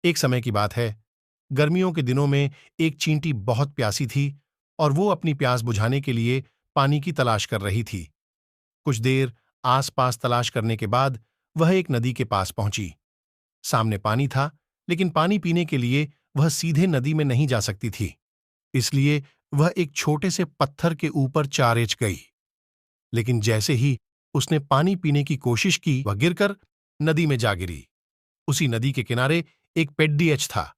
एक समय की बात है, गर्मियों के दिनों में एक चींटी बहुत प्यासी थी और वो अपनी प्यास बुझाने के लिए पानी की तलाश कर रही थी। कुछ देर आसपास तलाश करने के बाद वह एक नदी के पास पहुंची। सामने पानी था, लेकिन पानी पीने के लिए वह सीधे नदी में नहीं जा सकती थी। इसलिए वह एक छोटे से पत्थर के ऊपर 4 इंच गई। लेकिन जैसे ही उसने पानी पीने की कोशिश की, वह गिरकर नदी में जा गिरी। उसी नदी के किनारे एक पेड्डी एच था,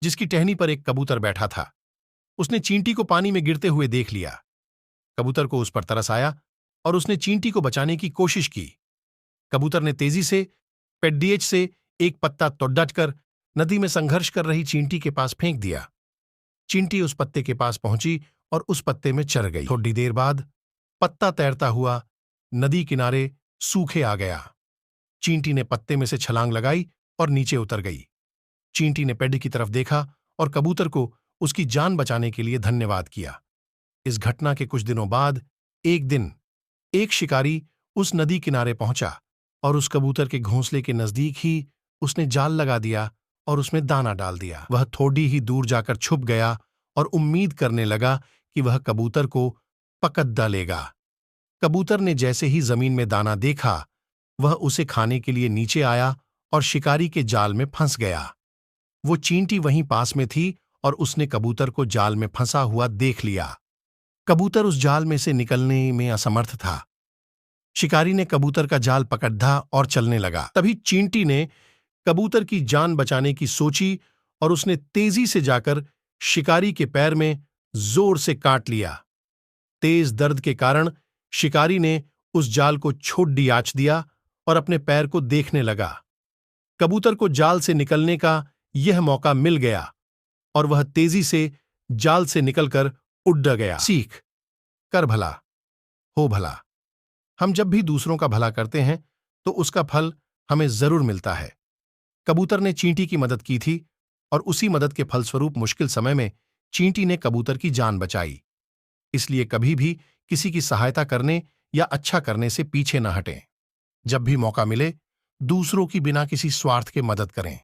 जिसकी टहनी पर एक कबूतर बैठा था। उसने चींटी को पानी में गिरते हुए देख लिया। कबूतर को उस पर तरस आया और उसने चींटी को बचाने की कोशिश की। कबूतर ने तेजी से पेड्डीएच से एक पत्ता तोड़कर नदी में संघर्ष कर रही चींटी के पास फेंक दिया। चींटी उस पत्ते के पास पहुंची और उस पत्ते में चर गई। थोड़ी देर बाद पत्ता तैरता हुआ नदी किनारे सूखे आ गया। चींटी ने पत्ते में से छलांग लगाई और नीचे उतर गई। चींटी ने पेड्डी की तरफ देखा और कबूतर को उसकी जान बचाने के लिए धन्यवाद किया। इस घटना के कुछ दिनों बाद एक दिन एक शिकारी उस नदी किनारे पहुंचा और उस कबूतर के घोंसले के नजदीक ही उसने जाल लगा दिया और उसमें दाना डाल दिया। वह थोड़ी ही दूर जाकर छुप गया और उम्मीद करने लगा कि वह कबूतर को पकड़ डालेगा। कबूतर ने जैसे ही जमीन में दाना देखा, वह उसे खाने के लिए नीचे आया और शिकारी के जाल में फंस गया। वो चींटी वहीं पास में थी और उसने कबूतर को जाल में फंसा हुआ देख लिया। कबूतर उस जाल में से निकलने में असमर्थ था। शिकारी ने कबूतर का जाल पकड़ा और चलने लगा। तभी चींटी ने कबूतर की जान बचाने की सोची और उसने तेजी से जाकर शिकारी के पैर में जोर से काट लिया। तेज दर्द के कारण शिकारी ने उस जाल को छोड़ दिया और अपने पैर को देखने लगा। कबूतर को जाल से निकलने का यह मौका मिल गया और वह तेजी से जाल से निकलकर उड़ गया। सीख कर भला हो भला। हम जब भी दूसरों का भला करते हैं तो उसका फल हमें जरूर मिलता है। कबूतर ने चींटी की मदद की थी और उसी मदद के फलस्वरूप मुश्किल समय में चींटी ने कबूतर की जान बचाई। इसलिए कभी भी किसी की सहायता करने या अच्छा करने से पीछे न हटें। जब भी मौका मिले, दूसरों की बिना किसी स्वार्थ के मदद करें।